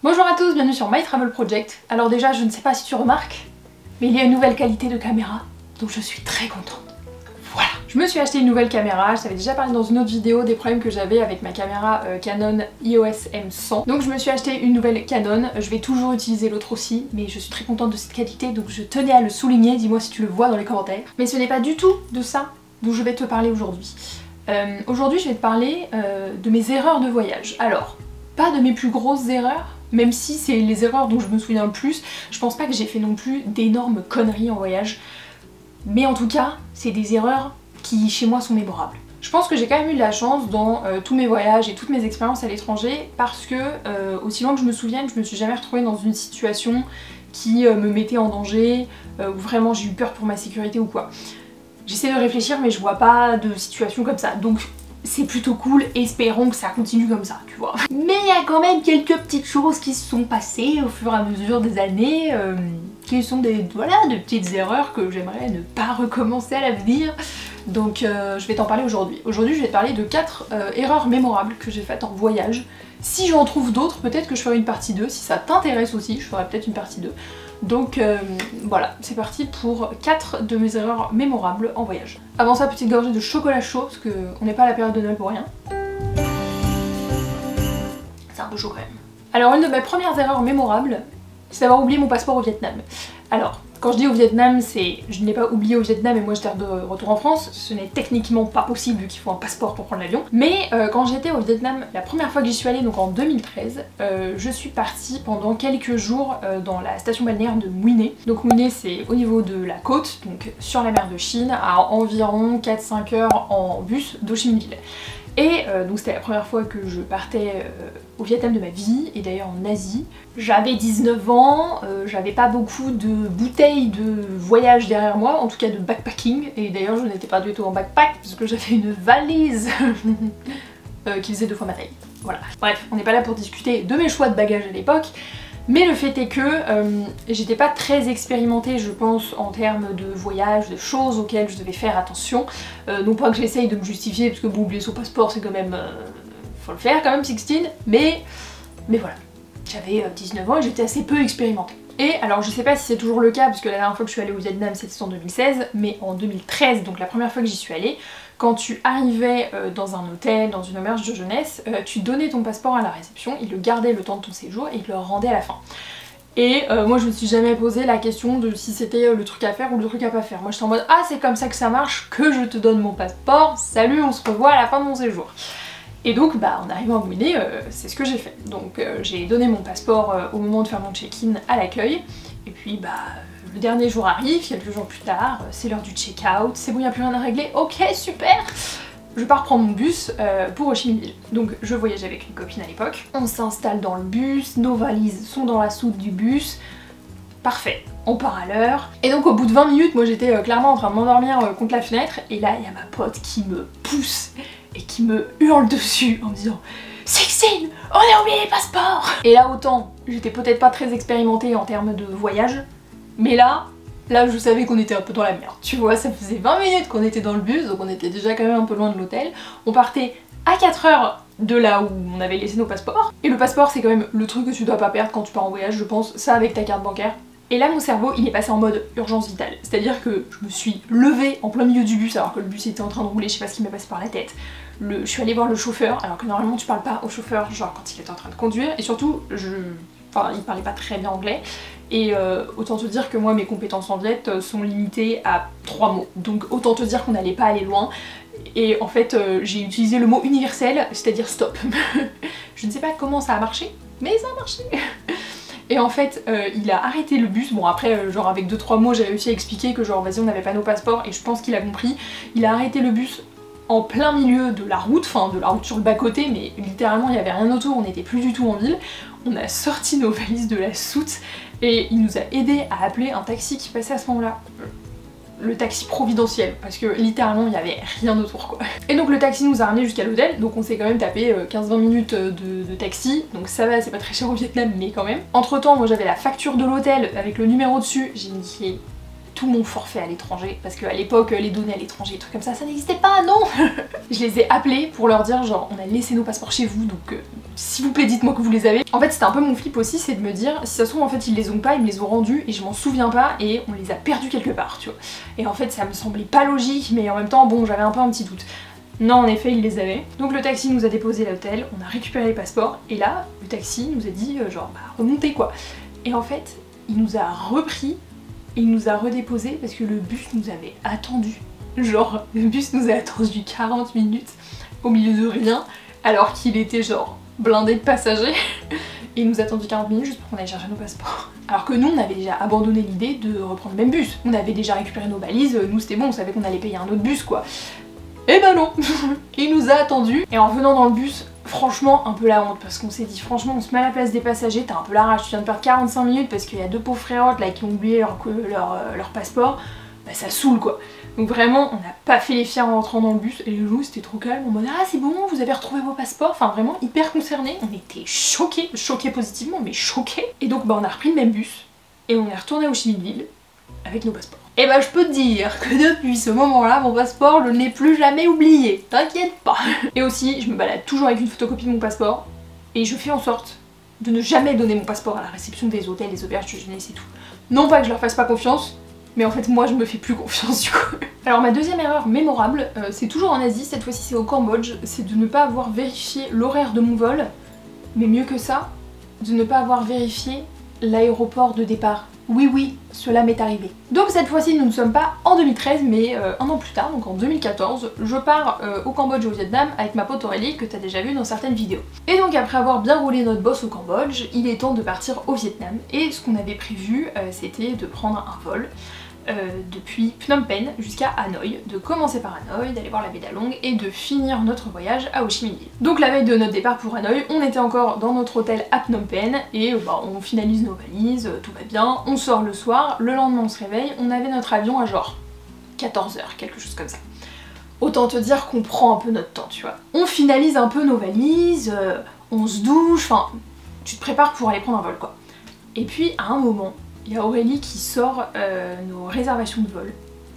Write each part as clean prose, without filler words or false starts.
Bonjour à tous, bienvenue sur My Travel Project. Alors déjà, je ne sais pas si tu remarques, mais il y a une nouvelle qualité de caméra, donc je suis très contente. Voilà. Je me suis acheté une nouvelle caméra, je t'avais déjà parlé dans une autre vidéo des problèmes que j'avais avec ma caméra Canon EOS M100. Donc je me suis acheté une nouvelle Canon, je vais toujours utiliser l'autre aussi, mais je suis très contente de cette qualité, donc je tenais à le souligner, dis-moi si tu le vois dans les commentaires. Mais ce n'est pas du tout de ça dont je vais te parler aujourd'hui. Aujourd'hui je vais te parler de mes erreurs de voyage. Alors, pas de mes plus grosses erreurs, même si c'est les erreurs dont je me souviens le plus, je pense pas que j'ai fait non plus d'énormes conneries en voyage. Mais en tout cas, c'est des erreurs qui chez moi sont mémorables. Je pense que j'ai quand même eu de la chance dans tous mes voyages et toutes mes expériences à l'étranger parce que, aussi loin que je me souvienne, je me suis jamais retrouvée dans une situation qui me mettait en danger, où vraiment j'ai eu peur pour ma sécurité ou quoi. J'essaie de réfléchir mais je vois pas de situation comme ça, donc c'est plutôt cool, espérons que ça continue comme ça, tu vois. Mais il y a quand même quelques petites choses qui se sont passées au fur et à mesure des années, qui sont des petites erreurs que j'aimerais ne pas recommencer à l'avenir. Donc je vais t'en parler aujourd'hui. Aujourd'hui je vais te parler de 4 erreurs mémorables que j'ai faites en voyage. Si j'en trouve d'autres, peut-être que je ferai une partie 2, si ça t'intéresse aussi, je ferai peut-être une partie 2. Donc voilà, c'est parti pour 4 de mes erreurs mémorables en voyage. Avant ça, petite gorgée de chocolat chaud, parce qu'on n'est pas à la période de Noël pour rien. C'est un peu chaud quand même. Alors une de mes premières erreurs mémorables, c'est d'avoir oublié mon passeport au Vietnam. Alors, quand je dis au Vietnam, c'est je ne l'ai pas oublié au Vietnam et moi j'étais de retour en France. Ce n'est techniquement pas possible vu qu'il faut un passeport pour prendre l'avion. Mais quand j'étais au Vietnam, la première fois que j'y suis allée, donc en 2013, je suis partie pendant quelques jours dans la station balnéaire de Mui Ne. Donc Mui Ne c'est au niveau de la côte, donc sur la mer de Chine, à environ 4-5 heures en bus d'Ho Chi Minh Ville. Et donc c'était la première fois que je partais au Vietnam de ma vie, et d'ailleurs en Asie. J'avais 19 ans, j'avais pas beaucoup de bouteilles de voyage derrière moi, en tout cas de backpacking, et d'ailleurs je n'étais pas du tout en backpack, parce que j'avais une valise qui faisait 2 fois ma taille. Voilà. Bref, on n'est pas là pour discuter de mes choix de bagages à l'époque, mais le fait est que j'étais pas très expérimentée, je pense, en termes de voyage, de choses auxquelles je devais faire attention. Non pas que j'essaye de me justifier, parce que bon, oublier son passeport c'est quand même... faut le faire quand même, 16, mais voilà. J'avais 19 ans et j'étais assez peu expérimentée. Et alors je sais pas si c'est toujours le cas, parce que la dernière fois que je suis allée au Vietnam c'était en 2016, mais en 2013, donc la première fois que j'y suis allée, quand tu arrivais dans un hôtel, dans une auberge de jeunesse, tu donnais ton passeport à la réception, ils le gardaient le temps de ton séjour et ils le rendaient à la fin. Et moi je me suis jamais posé la question de si c'était le truc à faire ou le truc à pas faire. Moi j'étais en mode ah c'est comme ça que ça marche, que je te donne mon passeport, salut on se revoit à la fin de mon séjour. Et donc bah en arrivant à Mui Ne, c'est ce que j'ai fait. Donc j'ai donné mon passeport au moment de faire mon check-in à l'accueil, et puis bah le dernier jour arrive, quelques jours plus tard, c'est l'heure du check-out, c'est bon, il n'y a plus rien à régler, ok super. Je pars prendre mon bus pour Ho Chi Minh Ville. Donc je voyage avec une copine à l'époque, on s'installe dans le bus, nos valises sont dans la soute du bus, parfait, on part à l'heure. Et donc au bout de 20 minutes, moi j'étais clairement en train de m'endormir contre la fenêtre, et là il y a ma pote qui me pousse et qui me hurle dessus en me disant Sixtine, on a oublié les passeports! Et là autant, j'étais peut-être pas très expérimentée en termes de voyage, mais là je savais qu'on était un peu dans la merde. Tu vois, ça faisait 20 minutes qu'on était dans le bus, donc on était déjà quand même un peu loin de l'hôtel. On partait à 4 heures de là où on avait laissé nos passeports. Et le passeport c'est quand même le truc que tu dois pas perdre quand tu pars en voyage, je pense, ça avec ta carte bancaire. Et là mon cerveau il est passé en mode urgence vitale, c'est-à-dire que je me suis levée en plein milieu du bus alors que le bus était en train de rouler, je sais pas ce qui m'est passé par la tête. Je suis allée voir le chauffeur, alors que normalement tu parles pas au chauffeur genre quand il est en train de conduire, et surtout il parlait pas très bien anglais, et autant te dire que moi mes compétences en viet sont limitées à 3 mots, donc autant te dire qu'on n'allait pas aller loin. Et en fait j'ai utilisé le mot universel, c'est-à-dire stop. Je ne sais pas comment ça a marché, mais ça a marché. Et en fait il a arrêté le bus, bon après genre avec 2-3 mots j'ai réussi à expliquer que genre vas-y on n'avait pas nos passeports, et je pense qu'il a compris. Il a arrêté le bus en plein milieu de la route, enfin de la route sur le bas-côté, mais littéralement il n'y avait rien autour, on n'était plus du tout en ville. On a sorti nos valises de la soute et il nous a aidé à appeler un taxi qui passait à ce moment-là. Le taxi providentiel, parce que littéralement il n'y avait rien autour quoi. Et donc le taxi nous a ramené jusqu'à l'hôtel, donc on s'est quand même tapé 15-20 minutes de taxi, donc ça va, c'est pas très cher au Vietnam mais quand même. Entre temps moi j'avais la facture de l'hôtel avec le numéro dessus, j'ai niqué tout mon forfait à l'étranger, parce qu'à l'époque les données à l'étranger, des trucs comme ça n'existait pas, non. Je les ai appelés pour leur dire genre on a laissé nos passeports chez vous, donc s'il vous plaît dites-moi que vous les avez. En fait c'était un peu mon flip aussi, c'est de me dire si ça se trouve en fait ils les ont pas, ils me les ont rendus et je m'en souviens pas et on les a perdus quelque part, tu vois. Et en fait ça me semblait pas logique, mais en même temps bon j'avais un peu un petit doute. Non, en effet, il les avait. Donc le taxi nous a déposé à l'hôtel, on a récupéré les passeports, et là, le taxi nous a dit genre bah remontez quoi. Et en fait, il nous a repris, et il nous a redéposé parce que le bus nous avait attendu. Genre, le bus nous a attendu 40 minutes au milieu de rien, alors qu'il était genre blindé de passagers. Et il nous a attendu 40 minutes juste pour qu'on aille chercher nos passeports. Alors que nous, on avait déjà abandonné l'idée de reprendre le même bus. On avait déjà récupéré nos valises, nous c'était bon, on savait qu'on allait payer un autre bus quoi. Et ben non. Il nous a attendus, et en venant dans le bus, franchement un peu la honte, parce qu'on s'est dit franchement on se met à la place des passagers, t'as un peu la rage, tu viens de perdre 45 minutes parce qu'il y a deux pauvres frérottes là qui ont oublié leur passeport, bah ça saoule quoi. Donc vraiment on n'a pas fait les fiers en rentrant dans le bus, et les gens c'était trop calme, en mode ah c'est bon, vous avez retrouvé vos passeports, enfin vraiment hyper concernés, on était choqués positivement, mais choqués. Et donc bah on a repris le même bus, et on est retourné au Ho Chi Minh Ville avec nos passeports. Et bah je peux te dire que depuis ce moment-là, mon passeport, je ne l'ai plus jamais oublié, t'inquiète pas. Et aussi, je me balade toujours avec une photocopie de mon passeport, et je fais en sorte de ne jamais donner mon passeport à la réception des hôtels, des auberges de jeunesse et tout. Non pas que je leur fasse pas confiance, mais en fait moi je me fais plus confiance du coup. Alors ma deuxième erreur mémorable, c'est toujours en Asie, cette fois-ci c'est au Cambodge, c'est de ne pas avoir vérifié l'horaire de mon vol, mais mieux que ça, de ne pas avoir vérifié l'aéroport de départ. Oui, cela m'est arrivé. Donc cette fois-ci, nous ne sommes pas en 2013, mais un an plus tard, donc en 2014, je pars au Cambodge et au Vietnam avec ma pote Aurélie, que t'as déjà vu dans certaines vidéos. Et donc après avoir bien roulé notre boss au Cambodge, il est temps de partir au Vietnam. Et ce qu'on avait prévu, c'était de prendre un vol depuis Phnom Penh jusqu'à Hanoï, de commencer par Hanoï, d'aller voir la baie d'Along et de finir notre voyage à Ho Chi Minh Ville. Donc la veille de notre départ pour Hanoï, on était encore dans notre hôtel à Phnom Penh et bah, on finalise nos valises, tout va bien, on sort le soir, le lendemain on se réveille, on avait notre avion à genre 14 h, quelque chose comme ça. Autant te dire qu'on prend un peu notre temps, tu vois. On finalise un peu nos valises, on se douche, enfin tu te prépares pour aller prendre un vol quoi. Et puis à un moment, il y a Aurélie qui sort nos réservations de vol.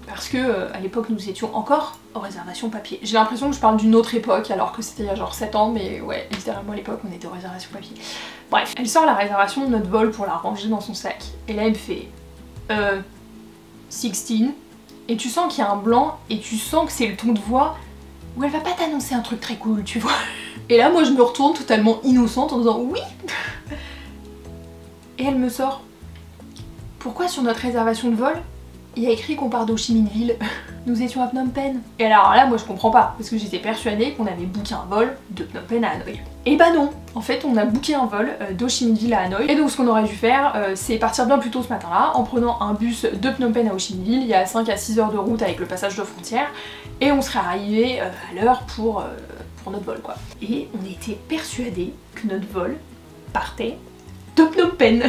Parce que à l'époque nous étions encore en réservation papier. J'ai l'impression que je parle d'une autre époque alors que c'était il y a genre 7 ans, mais ouais, littéralement à l'époque on était en réservation papier. Bref, elle sort la réservation de notre vol pour la ranger dans son sac. Et là elle me fait 16. Et tu sens qu'il y a un blanc et tu sens que c'est le ton de voix où elle va pas t'annoncer un truc très cool, tu vois. Et là moi je me retourne totalement innocente en disant oui. Et elle me sort: pourquoi sur notre réservation de vol, il y a écrit qu'on part d'Ho Chi Minh Ville? Nous étions à Phnom Penh. Et alors là, moi je comprends pas, parce que j'étais persuadée qu'on avait booké un vol de Phnom Penh à Hanoï. Et bah non, en fait on a booké un vol d'Ho Chi Minh Ville à Hanoï. Et donc ce qu'on aurait dû faire, c'est partir bien plus tôt ce matin-là, en prenant un bus de Phnom Penh à Ho Chi Minh Ville. Il y a 5 à 6 heures de route avec le passage de frontière, et on serait arrivé à l'heure pour notre vol quoi. Et on était persuadés que notre vol partait de Phnom Penh.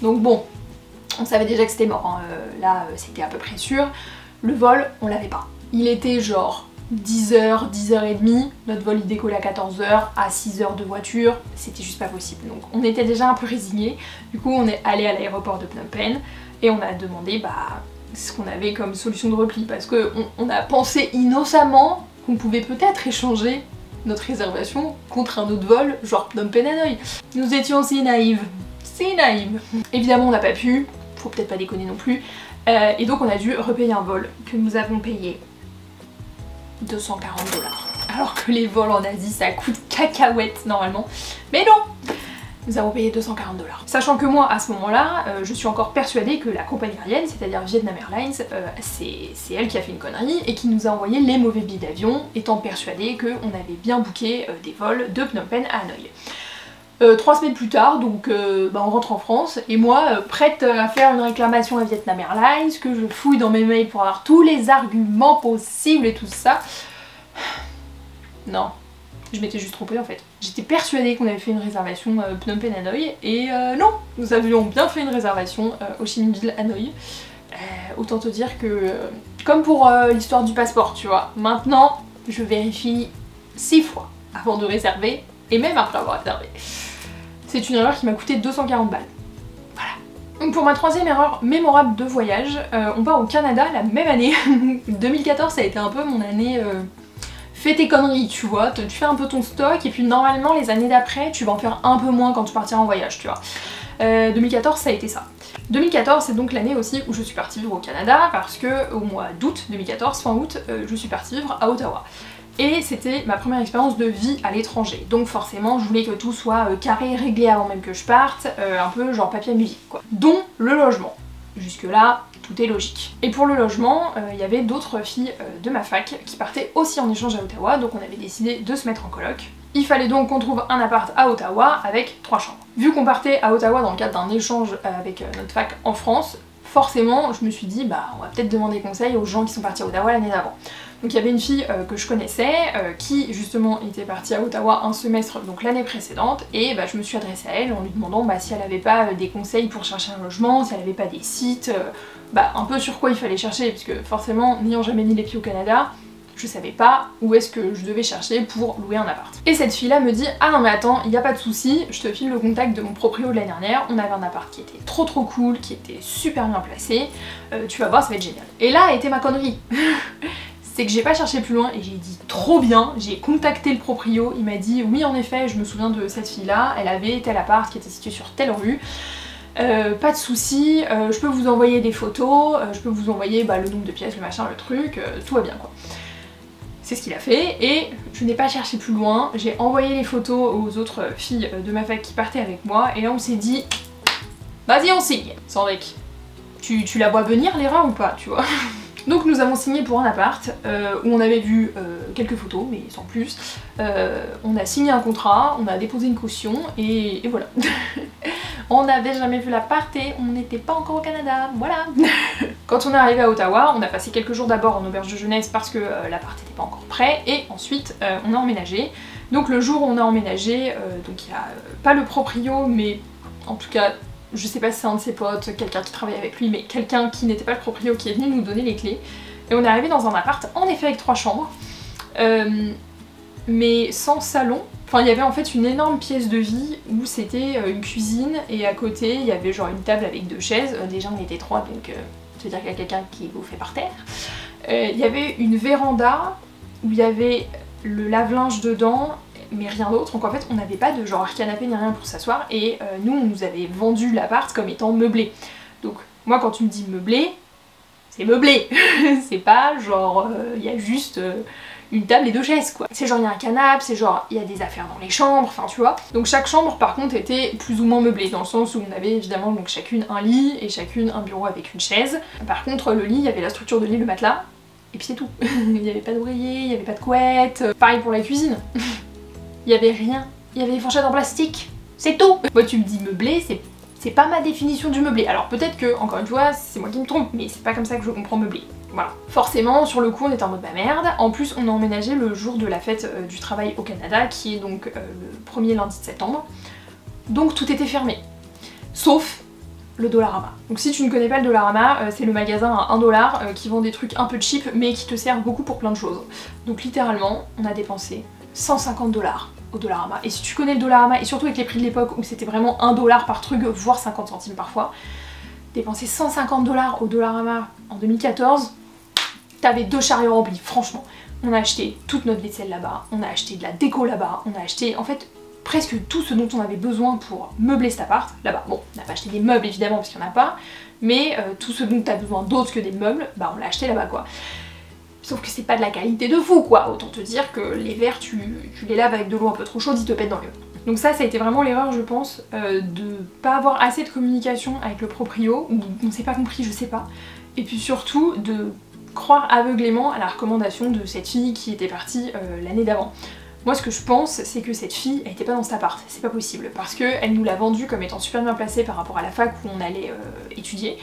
Donc bon, on savait déjà que c'était mort, hein. Là c'était à peu près sûr. Le vol, on l'avait pas. Il était genre 10h, 10h30, notre vol il décollait à 14h, à 6h de voiture, c'était juste pas possible. Donc on était déjà un peu résignés. Du coup on est allé à l'aéroport de Phnom Penh et on a demandé ce qu'on avait comme solution de repli, parce qu'on a pensé innocemment qu'on pouvait peut-être échanger notre réservation contre un autre vol, genre Phnom Penh Hanoï. Nous étions si naïves. C'est naïve. Évidemment on n'a pas pu, faut peut-être pas déconner non plus, et donc on a dû repayer un vol que nous avons payé 240 $. Alors que les vols en Asie ça coûte cacahuètes normalement, mais non, nous avons payé 240 $. Sachant que moi à ce moment-là, je suis encore persuadée que la compagnie aérienne, c'est-à-dire Vietnam Airlines, c'est elle qui a fait une connerie et qui nous a envoyé les mauvais billets d'avion, étant persuadée qu'on avait bien booké des vols de Phnom Penh à Hanoï. 3 semaines plus tard, donc on rentre en France, et moi, prête à faire une réclamation à Vietnam Airlines, que je fouille dans mes mails pour avoir tous les arguments possibles et tout ça. Non, je m'étais juste trompée en fait. J'étais persuadée qu'on avait fait une réservation Phnom Penh Hanoï, et non, nous avions bien fait une réservation Ho Chi Minh Ville Hanoï. Autant te dire que, comme pour l'histoire du passeport, tu vois, maintenant je vérifie 6 fois avant de réserver, et même après avoir réservé. C'est une erreur qui m'a coûté 240 $. Voilà. Donc pour ma troisième erreur mémorable de voyage, on part au Canada la même année. 2014 ça a été un peu mon année fais tes conneries, tu vois, tu fais un peu ton stock et puis normalement les années d'après tu vas en faire un peu moins quand tu partiras en voyage, tu vois. 2014 ça a été ça. 2014 c'est donc l'année aussi où je suis partie vivre au Canada parce que au mois d'août 2014, fin août, je suis partie vivre à Ottawa. Et c'était ma première expérience de vie à l'étranger. Donc forcément je voulais que tout soit carré, réglé avant même que je parte, un peu genre papier à musique quoi. Dont le logement. Jusque là, tout est logique. Et pour le logement, il y avait d'autres filles de ma fac qui partaient aussi en échange à Ottawa, donc on avait décidé de se mettre en coloc. Il fallait donc qu'on trouve un appart à Ottawa avec 3 chambres. Vu qu'on partait à Ottawa dans le cadre d'un échange avec notre fac en France, forcément je me suis dit bah on va peut-être demander conseil aux gens qui sont partis à Ottawa l'année d'avant. Donc il y avait une fille que je connaissais qui justement était partie à Ottawa un semestre donc l'année précédente et bah, je me suis adressée à elle en lui demandant bah, si elle avait pas des conseils pour chercher un logement, si elle avait pas des sites, bah un peu sur quoi il fallait chercher puisque forcément n'ayant jamais mis les pieds au Canada, je savais pas où est-ce que je devais chercher pour louer un appart. Et cette fille là me dit ah non mais attends, il y a pas de souci, je te file le contact de mon proprio de l'année dernière, on avait un appart qui était trop cool, qui était super bien placé, tu vas voir ça va être génial. Et là a été ma connerie. C'est que j'ai pas cherché plus loin et j'ai dit trop bien, j'ai contacté le proprio, il m'a dit oui en effet je me souviens de cette fille là, elle avait tel appart qui était situé sur telle rue, pas de soucis, je peux vous envoyer des photos, je peux vous envoyer bah, le nombre de pièces, le machin, le truc, tout va bien quoi. C'est ce qu'il a fait et je n'ai pas cherché plus loin, j'ai envoyé les photos aux autres filles de ma fac qui partaient avec moi et là on s'est dit vas-y on signe, sans mec. Tu la vois venir l'erreur ou pas tu vois. Donc nous avons signé pour un appart où on avait vu quelques photos, mais sans plus. On a signé un contrat, on a déposé une caution et voilà. On n'avait jamais vu l'appart et on n'était pas encore au Canada, voilà. Quand on est arrivé à Ottawa, on a passé quelques jours d'abord en auberge de jeunesse parce que l'appart n'était pas encore prêt et ensuite on a emménagé. Donc le jour où on a emménagé, donc il n'y a pas le proprio mais en tout cas je sais pas si c'est un de ses potes, quelqu'un qui travaille avec lui, mais quelqu'un qui n'était pas le proprio qui est venu nous donner les clés. Et on est arrivé dans un appart, en effet avec 3 chambres, mais sans salon. Enfin il y avait en fait une énorme pièce de vie où c'était une cuisine et à côté il y avait genre une table avec 2 chaises, déjà on était 3 donc ça veut dire qu'il y a quelqu'un qui vous fait par terre. Il y avait une véranda où il y avait le lave-linge dedans, mais rien d'autre, donc en fait on n'avait pas de genre canapé ni rien pour s'asseoir et nous on nous avait vendu l'appart comme étant meublé. Donc moi quand tu me dis meublé, c'est meublé, c'est pas genre il y a juste une table et 2 chaises quoi. C'est genre il y a un canapé, c'est genre il y a des affaires dans les chambres, enfin tu vois. Donc chaque chambre par contre était plus ou moins meublée dans le sens où on avait évidemment donc chacune un lit et chacune un bureau avec une chaise. Par contre le lit, il y avait la structure de lit, le matelas, et puis c'est tout. Il n'y avait pas d'oreiller, il n'y avait pas de couette. Pareil pour la cuisine. Il y avait rien, il y avait des fourchettes en plastique, c'est tout. Moi tu me dis meublé, c'est pas ma définition du meublé. Alors peut-être que, encore une fois, c'est moi qui me trompe, mais c'est pas comme ça que je comprends meublé. Voilà. Forcément, sur le coup, on était en mode bah merde. En plus, on a emménagé le jour de la fête du travail au Canada, qui est donc le premier lundi de septembre. Donc tout était fermé. Sauf le Dollarama. Donc si tu ne connais pas le Dollarama, c'est le magasin à 1$ qui vend des trucs un peu cheap, mais qui te servent beaucoup pour plein de choses. Donc littéralement, on a dépensé 150$ au Dollarama. Et si tu connais le Dollarama, et surtout avec les prix de l'époque où c'était vraiment 1$ par truc, voire 50 centimes parfois, dépenser 150$ au Dollarama en 2014, t'avais 2 chariots remplis, franchement. On a acheté toute notre vaisselle là-bas, on a acheté de la déco là-bas, on a acheté en fait presque tout ce dont on avait besoin pour meubler cet appart là-bas. Bon, on n'a pas acheté des meubles évidemment parce qu'il n'y en a pas, mais tout ce dont t'as besoin d'autre que des meubles, bah on l'a acheté là-bas quoi. Sauf que c'est pas de la qualité de fou quoi, autant te dire que les verres tu les laves avec de l'eau un peu trop chaude, ils te pètent dans l'œil. Donc ça a été vraiment l'erreur je pense, de pas avoir assez de communication avec le proprio, ou on s'est pas compris, je sais pas. Et puis surtout de croire aveuglément à la recommandation de cette fille qui était partie l'année d'avant. Moi ce que je pense c'est que cette fille elle était pas dans cet appart, c'est pas possible, parce qu'elle nous l'a vendu comme étant super bien placée par rapport à la fac où on allait étudier.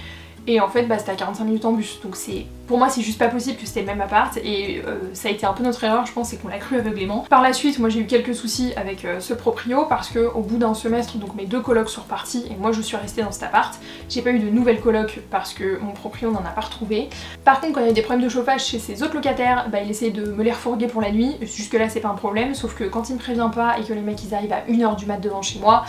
Et en fait bah, c'était à 45 minutes en bus, donc pour moi c'est juste pas possible que c'était le même appart et ça a été un peu notre erreur je pense, c'est qu'on l'a cru aveuglément. Par la suite moi j'ai eu quelques soucis avec ce proprio parce que au bout d'un semestre donc mes 2 colocs sont repartis et moi je suis restée dans cet appart. J'ai pas eu de nouvelles colocs parce que mon proprio n'en a pas retrouvé. Par contre quand il y avait des problèmes de chauffage chez ses autres locataires, bah, il essayait de me les refourguer pour la nuit, jusque là c'est pas un problème, sauf que quand il me prévient pas et que les mecs ils arrivent à 1h du mat devant chez moi,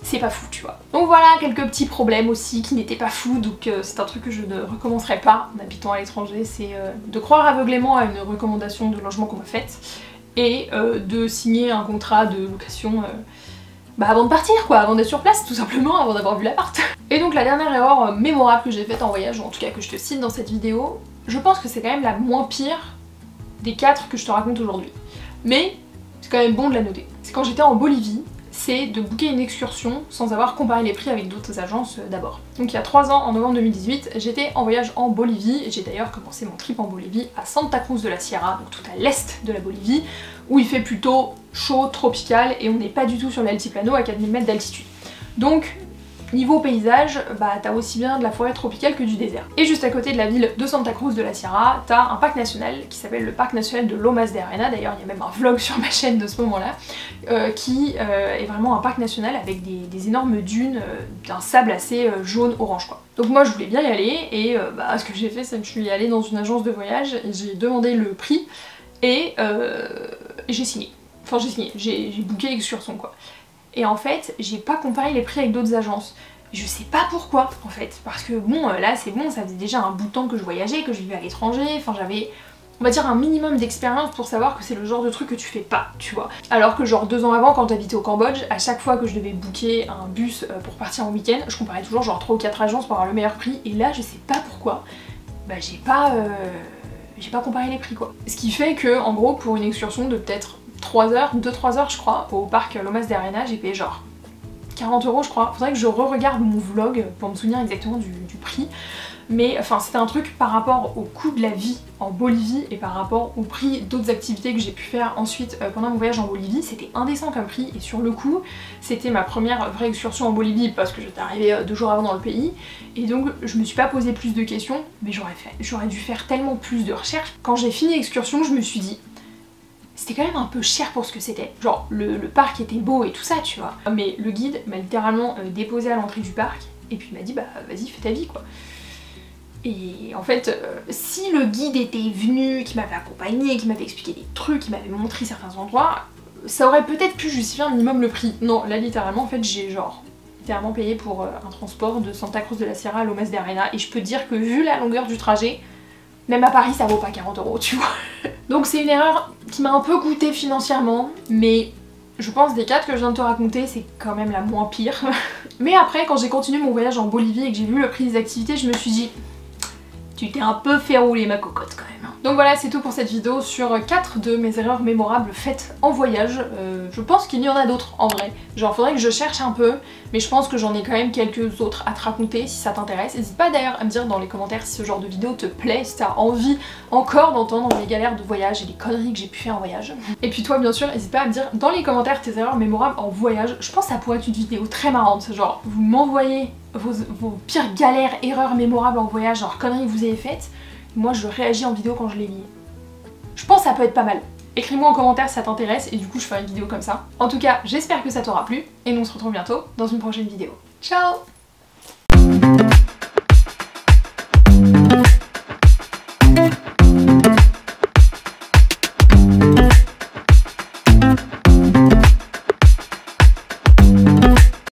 c'est pas fou, tu vois. Donc voilà, quelques petits problèmes aussi qui n'étaient pas fous, donc c'est un truc que je ne recommencerai pas en habitant à l'étranger, c'est de croire aveuglément à une recommandation de logement qu'on m'a faite et de signer un contrat de location avant de partir quoi, avant d'être sur place tout simplement, avant d'avoir vu l'appart. Et donc la dernière erreur mémorable que j'ai faite en voyage, ou en tout cas que je te cite dans cette vidéo, je pense que c'est quand même la moins pire des 4 que je te raconte aujourd'hui. Mais c'est quand même bon de la noter. C'est quand j'étais en Bolivie, c'est de booker une excursion sans avoir comparé les prix avec d'autres agences d'abord. Donc il y a 3 ans, en novembre 2018, j'étais en voyage en Bolivie, et j'ai d'ailleurs commencé mon trip en Bolivie à Santa Cruz de la Sierra, donc tout à l'est de la Bolivie, où il fait plutôt chaud, tropical, et on n'est pas du tout sur l'altiplano à 4000 mètres d'altitude. Donc niveau paysage, t'as aussi bien de la forêt tropicale que du désert. Et juste à côté de la ville de Santa Cruz de la Sierra, t'as un parc national qui s'appelle le parc national de Lomas de Arena, d'ailleurs il y a même un vlog sur ma chaîne de ce moment-là, qui est vraiment un parc national avec des énormes dunes, d'un sable assez jaune-orange quoi. Donc moi je voulais bien y aller, et ce que j'ai fait c'est que je suis allée dans une agence de voyage, et j'ai demandé le prix, et j'ai signé. Enfin j'ai booké l'excursion quoi. Et en fait, j'ai pas comparé les prix avec d'autres agences. Je sais pas pourquoi en fait, parce que bon, là c'est bon, ça faisait déjà un bout de temps que je voyageais, que je vivais à l'étranger, enfin j'avais, on va dire, un minimum d'expérience pour savoir que c'est le genre de truc que tu fais pas, tu vois. Alors que genre 2 ans avant, quand j'habitais au Cambodge, à chaque fois que je devais booker un bus pour partir en week-end, je comparais toujours genre 3 ou 4 agences pour avoir le meilleur prix, et là je sais pas pourquoi, j'ai pas comparé les prix quoi. Ce qui fait que, en gros, pour une excursion de peut-être 2-3 heures je crois, au parc Lomas de Arena, j'ai payé genre 40 € je crois. Faudrait que je re-regarde mon vlog pour me souvenir exactement du prix. Mais enfin c'était un truc par rapport au coût de la vie en Bolivie et par rapport au prix d'autres activités que j'ai pu faire ensuite pendant mon voyage en Bolivie, c'était indécent comme prix, et sur le coup c'était ma première vraie excursion en Bolivie parce que j'étais arrivée 2 jours avant dans le pays, et donc je me suis pas posé plus de questions, mais j'aurais dû faire tellement plus de recherches. Quand j'ai fini l'excursion, je me suis dit c'était quand même un peu cher pour ce que c'était. Genre le parc était beau et tout ça tu vois, mais le guide m'a littéralement déposé à l'entrée du parc et puis il m'a dit vas-y fais ta vie quoi. Et en fait, si le guide était venu, qui m'avait accompagné, qui m'avait expliqué des trucs, qui m'avait montré certains endroits, ça aurait peut-être pu justifier un minimum le prix. Non, là littéralement en fait j'ai genre littéralement payé pour un transport de Santa Cruz de la Sierra à Lomas de Arena, et je peux te dire que vu la longueur du trajet, même à Paris ça vaut pas 40 € tu vois. Donc c'est une erreur qui m'a un peu coûté financièrement, mais je pense des 4 que je viens de te raconter, c'est quand même la moins pire. Mais après, quand j'ai continué mon voyage en Bolivie et que j'ai vu le prix des activités, je me suis dit tu t'es un peu fait rouler ma cocotte quand même. Donc voilà, c'est tout pour cette vidéo sur 4 de mes erreurs mémorables faites en voyage. Je pense qu'il y en a d'autres en vrai. Genre faudrait que je cherche un peu, mais je pense que j'en ai quand même quelques autres à te raconter si ça t'intéresse. N'hésite pas d'ailleurs à me dire dans les commentaires si ce genre de vidéo te plaît, si t'as envie encore d'entendre mes galères de voyage et les conneries que j'ai pu faire en voyage. Et puis toi bien sûr, n'hésite pas à me dire dans les commentaires tes erreurs mémorables en voyage. Je pense que ça pourrait être une vidéo très marrante, genre vous m'envoyez vos pires galères, erreurs mémorables en voyage, genre conneries que vous avez faites. Moi je réagis en vidéo quand je les lis. Je pense que ça peut être pas mal. Écris-moi en commentaire si ça t'intéresse et du coup je ferai une vidéo comme ça. En tout cas, j'espère que ça t'aura plu et nous on se retrouve bientôt dans une prochaine vidéo. Ciao!